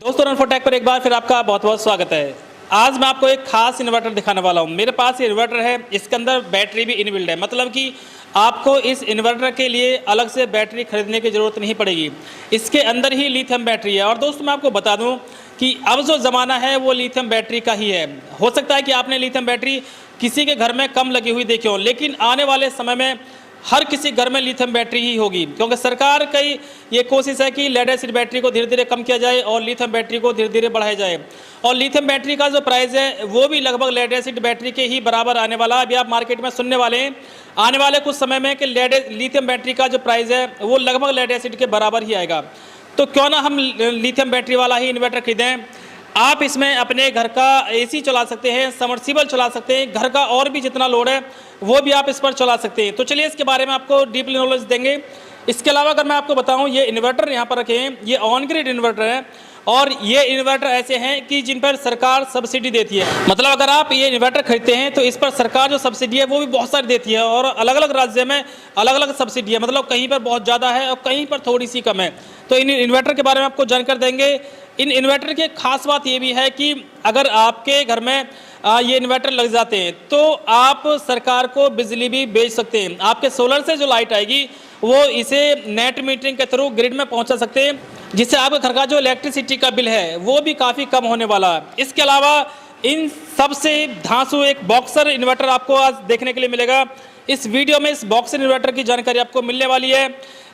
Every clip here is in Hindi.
दोस्तों रनफोटेक पर एक बार फिर आपका बहुत बहुत स्वागत है। आज मैं आपको एक खास इन्वर्टर दिखाने वाला हूँ। मेरे पास ये इन्वर्टर है, इसके अंदर बैटरी भी इनबिल्ट है, मतलब कि आपको इस इन्वर्टर के लिए अलग से बैटरी खरीदने की ज़रूरत नहीं पड़ेगी। इसके अंदर ही लिथियम बैटरी है। और दोस्तों मैं आपको बता दूं कि अब जो ज़माना है वो लिथियम बैटरी का ही है। हो सकता है कि आपने लिथियम बैटरी किसी के घर में कम लगी हुई देखी हो, लेकिन आने वाले समय में हर किसी घर में लिथियम बैटरी ही होगी, क्योंकि सरकार की ये कोशिश है कि लेड एसिड बैटरी को धीरे धीरे कम किया जाए और लिथियम बैटरी को धीरे धीरे बढ़ाया जाए। और लिथियम बैटरी का जो प्राइस है वो भी लगभग लेड एसिड बैटरी के ही बराबर आने वाला है। अभी आप मार्केट में सुनने वाले हैं आने वाले कुछ समय में कि लिथियम बैटरी का जो प्राइस है वो लगभग लेड एसिड के बराबर ही आएगा। तो क्यों ना हम लिथियम बैटरी वाला ही इन्वर्टर खरीदें। आप इसमें अपने घर का एसी चला सकते हैं, सबमर्सिबल चला सकते हैं, घर का और भी जितना लोड है वो भी आप इस पर चला सकते हैं। तो चलिए इसके बारे में आपको डीपली नॉलेज देंगे। इसके अलावा अगर मैं आपको बताऊं, ये इन्वर्टर यहाँ पर रखे हैं, ये ऑन ग्रिड इन्वर्टर है और ये इन्वर्टर ऐसे हैं कि जिन पर सरकार सब्सिडी देती है। मतलब अगर आप ये इन्वर्टर खरीदते हैं तो इस पर सरकार जो सब्सिडी है वो भी बहुत सारी देती है और अलग अलग राज्य में अलग अलग सब्सिडी है। मतलब कहीं पर बहुत ज़्यादा है और कहीं पर थोड़ी सी कम है। तो इन इन्वर्टर के बारे में आपको जानकारी देंगे। इन इन्वर्टर की खास बात ये भी है कि अगर आपके घर में ये इन्वर्टर लग जाते हैं तो आप सरकार को बिजली भी बेच सकते हैं। आपके सोलर से जो लाइट आएगी वो इसे नेट मीटरिंग के थ्रू ग्रिड में पहुंचा सकते हैं, जिससे आपके घर का जो इलेक्ट्रिसिटी का बिल है वो भी काफ़ी कम होने वाला है। इसके अलावा इन सबसे धांसू एक बॉक्सर इन्वर्टर आपको आज देखने के लिए मिलेगा। इस वीडियो में इस बॉक्सर इन्वर्टर की जानकारी आपको मिलने वाली है।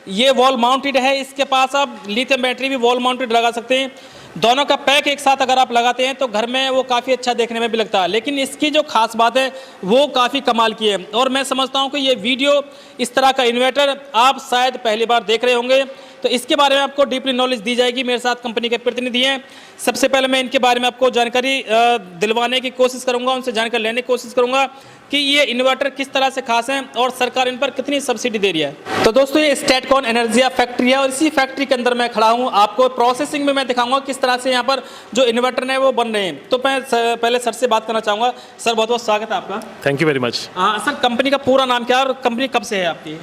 ये वॉल माउंटेड है, इसके पास आप लिथियम बैटरी भी वॉल माउंटेड लगा सकते हैं। दोनों का पैक एक साथ अगर आप लगाते हैं तो घर में वो काफ़ी अच्छा देखने में भी लगता है। लेकिन इसकी जो खास बात है वो काफ़ी कमाल की है और मैं समझता हूँ कि ये वीडियो इस तरह का इन्वर्टर आप शायद पहली बार देख रहे होंगे। तो इसके बारे में आपको डीपली नॉलेज दी जाएगी। मेरे साथ कंपनी के प्रतिनिधि हैं। सबसे पहले मैं इनके बारे में आपको जानकारी दिलवाने की कोशिश करूँगा, उनसे जानकारी लेने की कोशिश करूँगा कि ये इन्वर्टर किस तरह से खास हैं और सरकार इन पर कितनी सब्सिडी दे रही है। तो दोस्तों ये स्टेटकॉन एनर्जिया फैक्ट्री है और इसी फैक्ट्री के अंदर मैं खड़ा हूँ। आपको प्रोसेसिंग में मैं दिखाऊंगा किस तरह से यहाँ पर जो इन्वर्टर है वो बन रहे हैं। तो मैं पहले सर से बात करना चाहूँगा। सर बहुत बहुत स्वागत है आपका। Thank you very much. Sir company का पूरा नाम क्या है और कंपनी कब से है आपकी?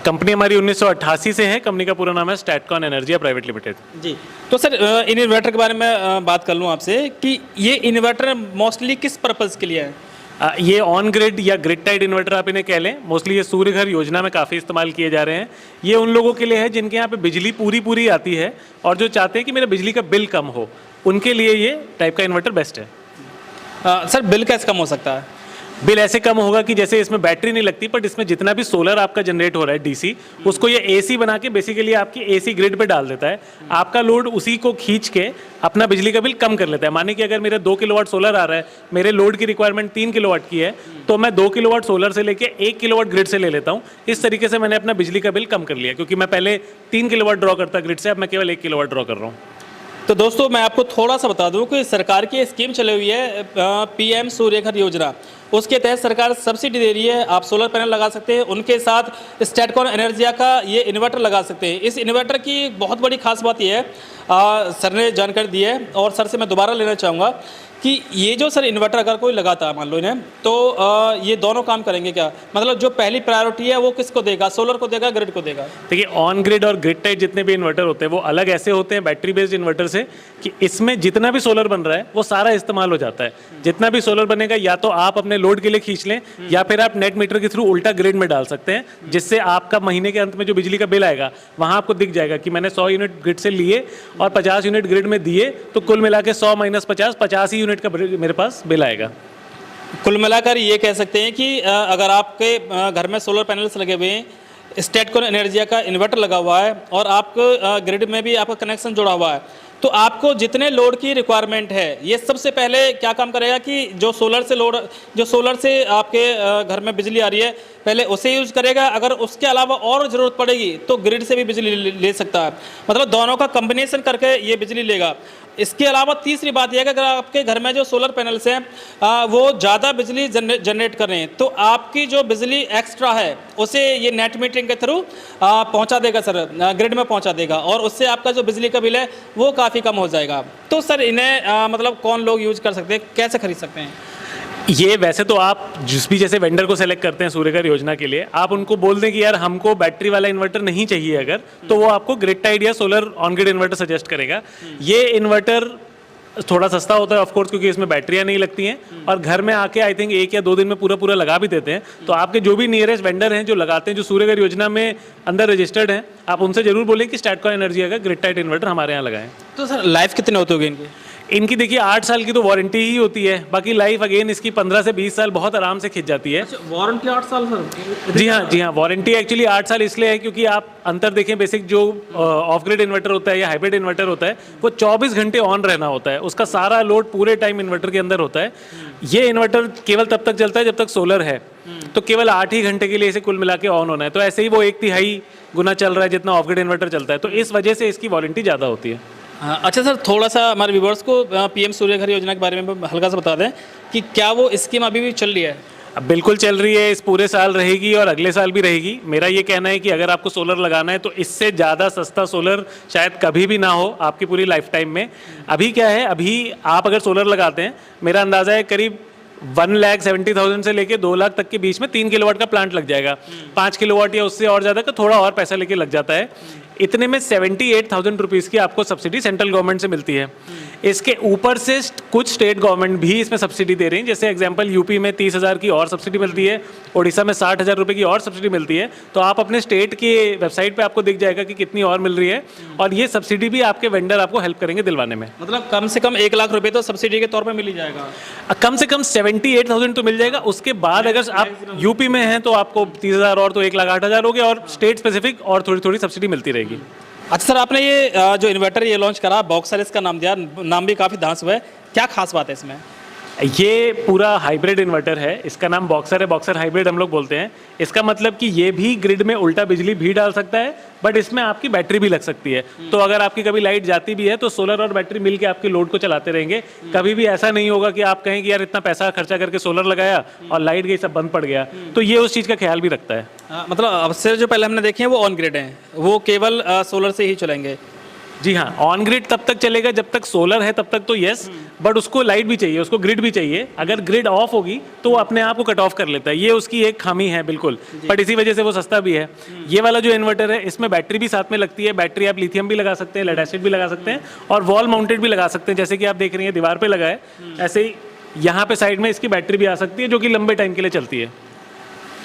कंपनी हमारी 1988 से है। कंपनी का पूरा नाम है स्टेटकॉन एनर्जिया प्राइवेट लिमिटेड जी। तो सर इन इन्वर्टर के बारे में बात कर लूँ आपसे कि ये इन्वर्टर मोस्टली किस पर्पज़ के लिए है? ये ऑन ग्रिड या ग्रिड टाइड इन्वर्टर आप इन्हें कह लें। मोस्टली ये सूर्य घर योजना में काफ़ी इस्तेमाल किए जा रहे हैं। ये उन लोगों के लिए है जिनके यहाँ पे बिजली पूरी आती है और जो चाहते हैं कि मेरा बिजली का बिल कम हो, उनके लिए ये टाइप का इन्वर्टर बेस्ट है। सर बिल कैसे कम हो सकता है? बिल ऐसे कम होगा कि जैसे इसमें बैटरी नहीं लगती, बट इसमें जितना भी सोलर आपका जनरेट हो रहा है डीसी, उसको ये एसी बना के बेसिकली आपकी एसी ग्रिड पे डाल देता है। आपका लोड उसी को खींच के अपना बिजली का बिल कम कर लेता है। माने कि अगर मेरे 2 किलोवाट सोलर आ रहा है, मेरे लोड की रिक्वायरमेंट 3 किलोवाट की है, तो मैं 2 किलोवाट सोलर से लेके 1 किलोवाट ग्रिड से ले लेता हूँ। इस तरीके से मैंने अपना बिजली का बिल कम कर लिया, क्योंकि मैं पहले 3 किलोवाट ड्रॉ करता ग्रिड से, अब मैं केवल 1 किलोवाट ड्रॉ कर रहा हूँ। तो दोस्तों मैं आपको थोड़ा सा बता दूं कि सरकार की स्कीम चली हुई है पीएम सूर्य घर योजना। उसके तहत सरकार सब्सिडी दे रही है। आप सोलर पैनल लगा सकते हैं, उनके साथ स्टेटकॉन एनर्जिया का ये इन्वर्टर लगा सकते हैं। इस इन्वर्टर की बहुत बड़ी खास बात ये है, सर ने जानकारी दी है और सर से मैं दोबारा लेना चाहूँगा कि ये जो सर इन्वर्टर अगर कोई लगाता है मान लो इन्हें, तो ये दोनों काम करेंगे क्या? मतलब जो पहली प्रायोरिटी है वो किसको देगा? सोलर को देगा, ग्रिड को देगा? देखिए ऑन ग्रिड और ग्रिड टाइप जितने भी इन्वर्टर होते हैं वो अलग ऐसे होते हैं बैटरी बेस्ड इन्वर्टर से कि इसमें जितना भी सोलर बन रहा है वो सारा इस्तेमाल हो जाता है। जितना भी सोलर बनेगा या तो आप अपने लोड के लिए खींच लें या फिर आप नेट मीटर के थ्रू उल्टा ग्रिड में डाल सकते हैं, जिससे आपका महीने के अंत में जो बिजली का बिल आएगा वहाँ आपको दिख जाएगा कि मैंने 100 यूनिट ग्रिड से लिए और 50 यूनिट ग्रिड में दिए, तो कुल मिला के 100 - 50 ही यूनिट का मेरे पास बिल आएगा। कुल मिलाकर ये कह सकते हैं कि अगर आपके घर में सोलर पैनल्स लगे हुए हैं, स्टेटकॉन एनर्जिया का इन्वर्टर लगा हुआ है और आपको ग्रिड में भी आपका कनेक्शन जुड़ा हुआ है, तो आपको जितने लोड की रिक्वायरमेंट है ये सबसे पहले क्या काम करेगा कि जो सोलर से आपके घर में बिजली आ रही है पहले उसे यूज़ करेगा। अगर उसके अलावा और ज़रूरत पड़ेगी तो ग्रिड से भी बिजली ले सकता है। मतलब दोनों का कम्बिनेशन करके ये बिजली लेगा। इसके अलावा तीसरी बात यह है कि अगर आपके घर में जो सोलर पैनल्स हैं वो ज़्यादा बिजली जनरेट कर रहे हैं तो आपकी जो बिजली एक्स्ट्रा है उसे ये नेट मीटरिंग के थ्रू पहुंचा देगा सर, ग्रिड में पहुंचा देगा और उससे आपका जो बिजली का बिल है वो काफ़ी कम हो जाएगा। तो सर इन्हें मतलब कौन लोग यूज कर सकते हैं, कैसे खरीद सकते हैं? ये वैसे तो आप जिस भी जैसे वेंडर को सेलेक्ट करते हैं सूर्यघर योजना के लिए, आप उनको बोल दें कि यार हमको बैटरी वाला इन्वर्टर नहीं चाहिए अगर, तो वो आपको ग्रिड टाइड या solar on grid inverter suggest करेगा। ये इन्वर्टर थोड़ा सस्ता होता है ऑफ कोर्स, क्योंकि इसमें बैटरियां नहीं लगती हैं और घर में आके आई थिंक 1 या 2 दिन में पूरा पूरा लगा भी देते हैं। तो आपके जो भी नियरेस्ट वेंडर हैं जो लगाते हैं, जो सूर्यघर योजना में अंदर रजिस्टर्ड हैं, आप उनसे जरूर बोलें कि स्टैटकॉन एनर्जी का ग्रिड टाइड इन्वर्टर हमारे यहाँ लगाएं। तो सर लाइफ कितने होते होंगे इनके? इनकी देखिए 8 साल की तो वारंटी ही होती है, बाकी लाइफ अगेन इसकी 15 से 20 साल बहुत आराम से खिंच जाती है। वारंटी 8 साल सर? जी हाँ, वारंटी एक्चुअली 8 साल इसलिए है क्योंकि आप अंतर देखें, बेसिक जो ऑफ ग्रिड इन्वर्टर होता है या हाइब्रिड इन्वर्टर होता है वो 24 घंटे ऑन रहना होता है, उसका सारा लोड पूरे टाइम इन्वर्टर के अंदर होता है। ये इन्वर्टर केवल तब तक चलता है जब तक सोलर है, तो केवल 8 ही घंटे के लिए इसे कुल मिला के ऑन होना है। तो ऐसे ही वो 1/3 गुना चल रहा है जितना ऑफ ग्रिड इन्वर्टर चलता है, तो इस वजह से इसकी वारंटी ज़्यादा होती है। हाँ, अच्छा सर, थोड़ा सा हमारे व्यूवर्स को पीएम सूर्यघर योजना के बारे में हल्का सा बता दें कि क्या वो स्कीम अभी भी चल रही है? अब बिल्कुल चल रही है, इस पूरे साल रहेगी और अगले साल भी रहेगी। मेरा ये कहना है कि अगर आपको सोलर लगाना है तो इससे ज़्यादा सस्ता सोलर शायद कभी भी ना हो आपकी पूरी लाइफ टाइम में। अभी क्या है, अभी आप अगर सोलर लगाते हैं, मेरा अंदाज़ा है करीब 1,70,000 से लेके 2 लाख तक के बीच में 3 किलोवाट का प्लांट लग जाएगा। 5 किलोवाट या उससे और ज़्यादा का थोड़ा और पैसा लेके लग जाता है। इतने में 78,000 रुपीज़ की आपको सब्सिडी सेंट्रल गवर्नमेंट से मिलती है। इसके ऊपर से कुछ स्टेट गवर्नमेंट भी इसमें सब्सिडी दे रही हैं, जैसे एग्जांपल यूपी में 30,000 की और सब्सिडी मिलती है, उड़ीसा में 60,000 रुपये की और सब्सिडी मिलती है। तो आप अपने स्टेट की वेबसाइट पे आपको दिख जाएगा कि कितनी और मिल रही है, और ये सब्सिडी भी आपके वेंडर आपको हेल्प करेंगे दिलवाने में। मतलब कम से कम 1 लाख रुपए तो सब्सिडी के तौर पे मिल ही जाएगा। कम से कम 78,000 तो मिल जाएगा। उसके बाद अगर आप यूपी में हैं तो आपको 30,000 और तो 1,08,000 हो गया, और स्टेट स्पेसिफिक और थोड़ी थोड़ी सब्सिडी मिलती रहेगी। अच्छा सर, आपने ये जो इन्वर्टर ये लॉन्च करा, बॉक्सर इसका नाम दिया, नाम भी काफ़ी धांस हुआ है, क्या खास बात है इसमें? ये पूरा हाइब्रिड इन्वर्टर है, इसका नाम बॉक्सर है, बॉक्सर हाइब्रिड हम लोग बोलते हैं। इसका मतलब कि ये भी ग्रिड में उल्टा बिजली भी डाल सकता है, बट इसमें आपकी बैटरी भी लग सकती है। तो अगर आपकी कभी लाइट जाती भी है तो सोलर और बैटरी मिलके आपके लोड को चलाते रहेंगे। कभी भी ऐसा नहीं होगा कि आप कहें कि यार इतना पैसा खर्चा करके सोलर लगाया और लाइट गई, सब बंद पड़ गया। तो ये उस चीज़ का ख्याल भी रखता है। मतलब अब से जो पहले हमने देखे हैं वो ऑन ग्रिड हैं, वो केवल सोलर से ही चलेंगे? जी हाँ, ऑन ग्रिड तब तक चलेगा जब तक सोलर है, तब तक तो यस, बट उसको लाइट भी चाहिए, उसको ग्रिड भी चाहिए। अगर ग्रिड ऑफ होगी तो वो अपने आप को कट ऑफ कर लेता है, ये उसकी एक खामी है बिल्कुल, बट इसी वजह से वो सस्ता भी है। ये वाला जो इन्वर्टर है इसमें बैटरी भी साथ में लगती है। बैटरी आप लिथियम भी लगा सकते हैं, लेड एसिड भी लगा सकते हैं, और वॉल माउंटेड भी लगा सकते हैं, जैसे कि आप देख रही हैं दीवार पर लगा है, ऐसे ही यहाँ पे साइड में इसकी बैटरी भी आ सकती है जो कि लंबे टाइम के लिए चलती है।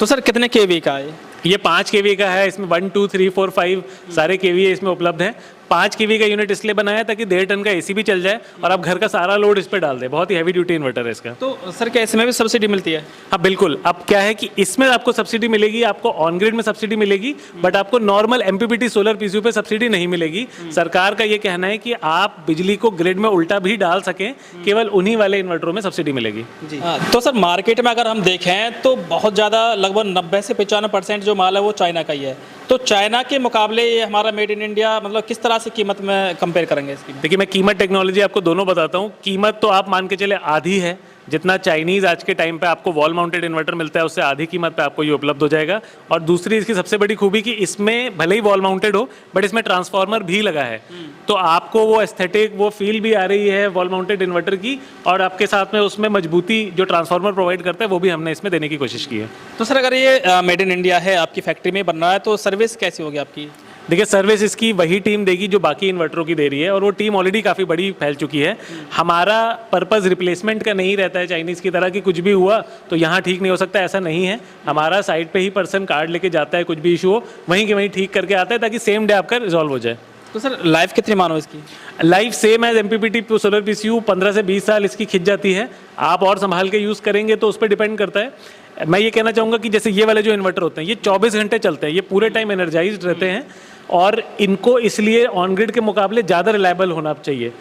तो सर कितने केवी का है ये? 5 केवी का है। इसमें 1, 2, 3, 4, 5 सारे केवी इसमें उपलब्ध हैं। 5 केवी का यूनिट इसलिए बनाया ताकि 1.5 टन का एसी भी चल जाए और आप घर का सारा लोड इस पे डाल दें। बहुत ही हैवी ड्यूटी इन्वर्टर है इसका। तो सर क्या इसमें भी सब्सिडी मिलती है? हाँ बिल्कुल। अब क्या है कि इसमें आपको सब्सिडी मिलेगी, आपको ऑन ग्रिड में सब्सिडी मिलेगी, बट आपको नॉर्मल एमपीपीटी सोलर पीसीयू पे सब्सिडी नहीं मिलेगी। सरकार का ये कहना है कि आप बिजली को ग्रिड में उल्टा भी डाल सकें, केवल उन्हीं वाले इन्वर्टरों में सब्सिडी मिलेगी। जी। तो सर मार्केट में अगर हम देखें तो बहुत ज़्यादा लगभग 90 से 95% जो माल है वो चाइना का ही है। तो चाइना के मुकाबले ये हमारा मेड इन इंडिया मतलब किस तरह से कीमत में कंपेयर करेंगे इसकी? देखिए, मैं कीमत टेक्नोलॉजी आपको दोनों बताता हूँ। कीमत तो आप मान के चले आधी है, जितना चाइनीज़ आज के टाइम पे आपको वॉल माउंटेड इन्वर्टर मिलता है उससे आधी कीमत पे आपको ये उपलब्ध हो जाएगा। और दूसरी इसकी सबसे बड़ी खूबी कि इसमें भले ही वॉल माउंटेड हो बट इसमें ट्रांसफार्मर भी लगा है, तो आपको वो एस्थेटिक वो फील भी आ रही है वॉल माउंटेड इन्वर्टर की, और आपके साथ में उसमें मजबूती जो ट्रांसफार्मर प्रोवाइड करता है वो भी हमने इसमें देने की कोशिश की है। तो सर अगर ये मेड इन इंडिया है, आपकी फैक्ट्री में बन रहा है, तो सर्विस कैसी होगी आपकी? देखिए, सर्विस इसकी वही टीम देगी जो बाकी इन्वर्टरों की दे रही है, और वो टीम ऑलरेडी काफ़ी बड़ी फैल चुकी है। हमारा पर्पज़ रिप्लेसमेंट का नहीं रहता है चाइनीज़ की तरह कि कुछ भी हुआ तो यहाँ ठीक नहीं हो सकता, ऐसा नहीं है। हमारा साइट पे ही पर्सन कार्ड लेके जाता है, कुछ भी इशू हो वहीं के वहीं ठीक करके आता है ताकि सेम डे आपका रिजॉल्व हो जाए। तो सर लाइफ कितनी मानो इसकी? Life same as MPPT solar PCU 15 से 20 साल इसकी खिंच जाती है। आप और संभाल के यूज़ करेंगे तो उस पर डिपेंड करता है। मैं ये कहना चाहूँगा कि जैसे ये वाले जो इन्वर्टर होते हैं ये 24 घंटे चलते हैं, ये पूरे टाइम एनर्जाइज्ड रहते हैं, और इनको इसलिए ऑन ग्रिड के मुकाबले ज़्यादा रिलायबल होना चाहिए,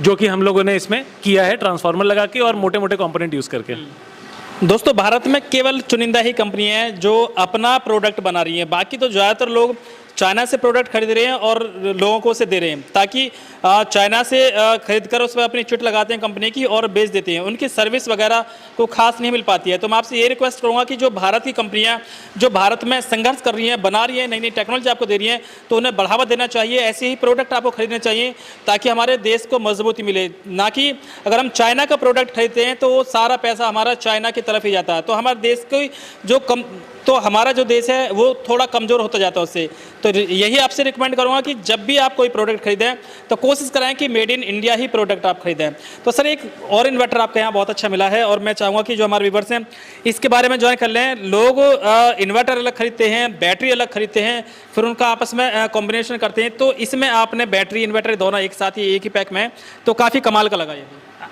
जो कि हम लोगों ने इसमें किया है ट्रांसफार्मर लगा के और मोटे मोटे कंपोनेंट यूज़ करके। दोस्तों, भारत में केवल चुनिंदा ही कंपनी है जो अपना प्रोडक्ट बना रही है, बाकी तो ज़्यादातर लोग चाइना से प्रोडक्ट खरीद रहे हैं और लोगों को उसे दे रहे हैं, ताकि चाइना से खरीद कर उस पर अपनी चिट लगाते हैं कंपनी की और बेच देते हैं। उनकी सर्विस वगैरह को खास नहीं मिल पाती है। तो मैं आपसे ये रिक्वेस्ट करूँगा कि जो भारत की कंपनियाँ जो भारत में संघर्ष कर रही हैं, बना रही हैं, नई नई टेक्नोलॉजी आपको दे रही हैं, तो उन्हें बढ़ावा देना चाहिए। ऐसे ही प्रोडक्ट आपको खरीदने चाहिए ताकि हमारे देश को मजबूती मिले। ना कि अगर हम चाइना का प्रोडक्ट खरीदते हैं तो वो सारा पैसा हमारा चाइना की तरफ ही जाता है, तो हमारे देश की तो हमारा जो देश है वो थोड़ा कमज़ोर होता जाता है उससे। तो यही आपसे रिकमेंड करूँगा कि जब भी आप कोई प्रोडक्ट खरीदें तो कोशिश करें कि made in India he product आप खरीदें। तो सर एक और इन्वर्टर आपके यहाँ बहुत अच्छा मिला है और मैं चाहूँगा कि जो हमारे व्यूवर्स हैं इसके बारे में ज्वाइन कर लें। लोग इन्वर्टर अलग खरीदते हैं, बैटरी अलग खरीदते हैं, फिर उनका आपस में कॉम्बिनेशन करते हैं। तो इसमें आपने बैटरी इन्वर्टर दोनों एक साथ ही एक ही पैक में, तो काफ़ी कमाल का लगा ये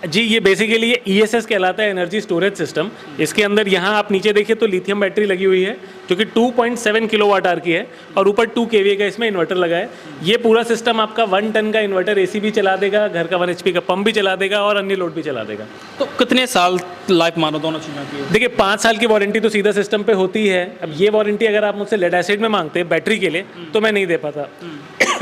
जी। ये बेसिकली ये ESS कहलाता है, एनर्जी स्टोरेज सिस्टम। इसके अंदर यहाँ आप नीचे देखिए तो लिथियम बैटरी लगी हुई है जो कि 2.7 किलोवाट आवर की है और ऊपर 2 kVA का इसमें इन्वर्टर लगा है। ये पूरा सिस्टम आपका 1 टन का इन्वर्टर AC भी चला देगा, घर का 1 HP का पंप भी चला देगा और अन्य लोड भी चला देगा। तो कितने साल लाइफ मानो दोनों चीज़ों की? देखिए 5 साल की वारंटी तो सीधा सिस्टम पे होती है। अब ये वारंटी अगर आप मुझसे लेड एसिड में मांगते हैं बैटरी के लिए तो मैं नहीं दे पाता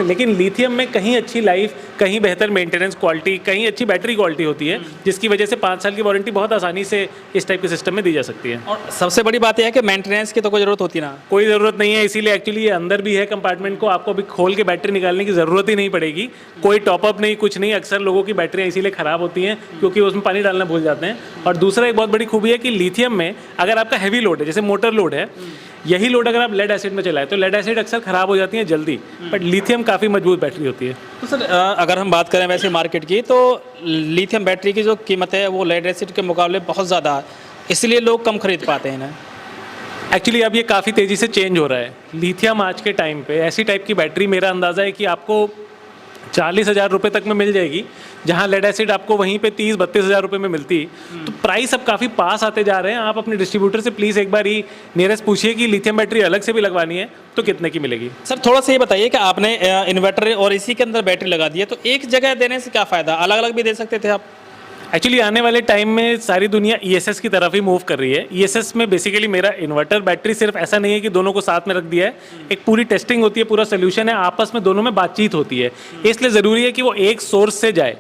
लेकिन लिथियम में कहीं अच्छी लाइफ, कहीं बेहतर मेंटेनेंस क्वालिटी, कहीं अच्छी बैटरी क्वालिटी होती है, जिसकी वजह से 5 साल की वारंटी बहुत आसानी से इस टाइप के सिस्टम में दी जा सकती है। और सबसे बड़ी बात यह है कि मेंटेनेंस की तो कोई ज़रूरत होती ना, कोई ज़रूरत नहीं है। इसीलिए एक्चुअली ये अंदर भी है कंपार्टमेंट को, आपको अभी खोल के बैटरी निकालने की ज़रूरत ही नहीं पड़ेगी। कोई टॉपअप नहीं, कुछ नहीं। अक्सर लोगों की बैटरियाँ इसीलिए ख़राब होती हैं क्योंकि उसमें पानी डालना भूल जाते हैं। और दूसरा एक बहुत बड़ी खूबी है कि लिथियम में अगर आपका हैवी लोड है, जैसे मोटर लोड है, यही लोड अगर आप लेड एसिड में चलाएं तो लेड एसिड अक्सर ख़राब हो जाती है जल्दी, बट लिथियम काफ़ी मजबूत बैटरी होती है। तो सर अगर हम बात करें वैसे मार्केट की, तो लिथियम बैटरी की जो कीमत है वो लेड एसिड के मुकाबले बहुत ज़्यादा है, इसलिए लोग कम खरीद पाते हैं ना। एक्चुअली अब ये काफ़ी तेज़ी से चेंज हो रहा है। लिथियम आज के टाइम पे ऐसी टाइप की बैटरी मेरा अंदाज़ा है कि आपको 40,000 रुपये तक में मिल जाएगी, जहाँ लेड एसिड आपको वहीं पे 30-32 हज़ार रुपये में मिलती। तो प्राइस अब काफ़ी पास आते जा रहे हैं। आप अपने डिस्ट्रीब्यूटर से प्लीज़ एक बार ही नियरेस्ट पूछिए कि लिथियम बैटरी अलग से भी लगवानी है तो कितने की मिलेगी। सर थोड़ा सा ये बताइए कि आपने इन्वर्टर और इसी के अंदर बैटरी लगा दी है, तो एक जगह देने से क्या फ़ायदा, अलग अलग भी दे सकते थे आप? एक्चुअली आने वाले टाइम में सारी दुनिया ESS की तरफ ही मूव कर रही है। ESS में बेसिकली मेरा इन्वर्टर बैटरी सिर्फ ऐसा नहीं है कि दोनों को साथ में रख दिया है, एक पूरी टेस्टिंग होती है, पूरा सोल्यूशन है, आपस में दोनों में बातचीत होती है। इसलिए ज़रूरी है कि वो एक सोर्स से जाए।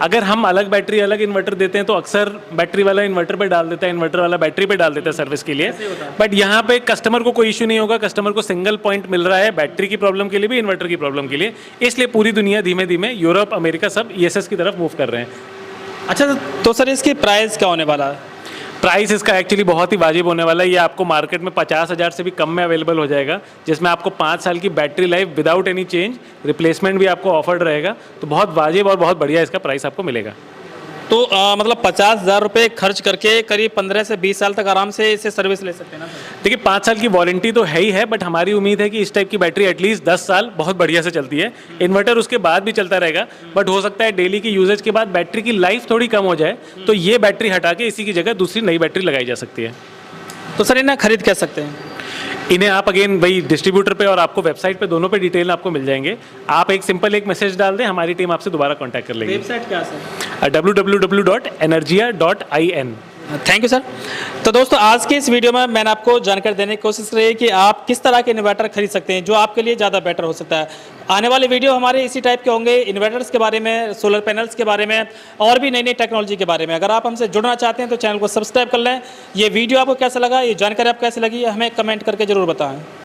अगर हम अलग बैटरी अलग इन्वर्टर देते हैं तो अक्सर बैटरी वाला इन्वर्टर पे डाल देता है, इन्वर्टर वाला बैटरी पे डाल देता है सर्विस के लिए। बट यहाँ पे कस्टमर को कोई इशू नहीं होगा, कस्टमर को सिंगल पॉइंट मिल रहा है बैटरी की प्रॉब्लम के लिए भी, इन्वर्टर की प्रॉब्लम के लिए। इसलिए पूरी दुनिया धीमे धीमे, यूरोप, अमेरिका सब ESS की तरफ मूव कर रहे हैं। अच्छा, तो सर इसकी प्राइस क्या होने वाला है? प्राइस इसका एक्चुअली बहुत ही वाजिब होने वाला है। ये आपको मार्केट में 50,000 से भी कम में अवेलेबल हो जाएगा, जिसमें आपको 5 साल की battery life without any change, replacement भी आपको ऑफर्ड रहेगा। तो बहुत वाजिब और बहुत बढ़िया इसका प्राइस आपको मिलेगा। तो मतलब 50,000 रुपये खर्च करके करीब 15 से 20 साल तक आराम से इसे सर्विस ले सकते हैं ना? देखिए 5 साल की वारंटी तो है ही है, बट हमारी उम्मीद है कि इस टाइप की बैटरी एटलीस्ट 10 साल बहुत बढ़िया से चलती है। इन्वर्टर उसके बाद भी चलता रहेगा, बट हो सकता है डेली की यूजेज के बाद बैटरी की लाइफ थोड़ी कम हो जाए, तो ये बैटरी हटा के इसी की जगह दूसरी नई बैटरी लगाई जा सकती है। तो सर इन्हें खरीद कैसे सकते हैं? इन्हें आप अगेन वही डिस्ट्रीब्यूटर पे और आपको वेबसाइट पे, दोनों पे डिटेल आपको मिल जाएंगे। आप एक सिंपल एक मैसेज डाल दें, हमारी टीम आपसे दोबारा कांटेक्ट कर लेगी। वेबसाइट क्या है? www.energia.in। Thank you sir. तो दोस्तों आज के इस वीडियो में मैंने आपको जानकारी देने की कोशिश करी कि आप किस तरह के इन्वर्टर खरीद सकते हैं जो आपके लिए ज़्यादा बेटर हो सकता है। आने वाले वीडियो हमारे इसी टाइप के होंगे, इन्वर्टर्स के बारे में, सोलर पैनल्स के बारे में और भी नई नई टेक्नोलॉजी के बारे में। अगर आप हमसे जुड़ना चाहते हैं तो चैनल को सब्सक्राइब कर लें। ये वीडियो आपको कैसा लगा, ये जानकारी आपको कैसी लगी, हमें कमेंट करके ज़रूर बताएँ।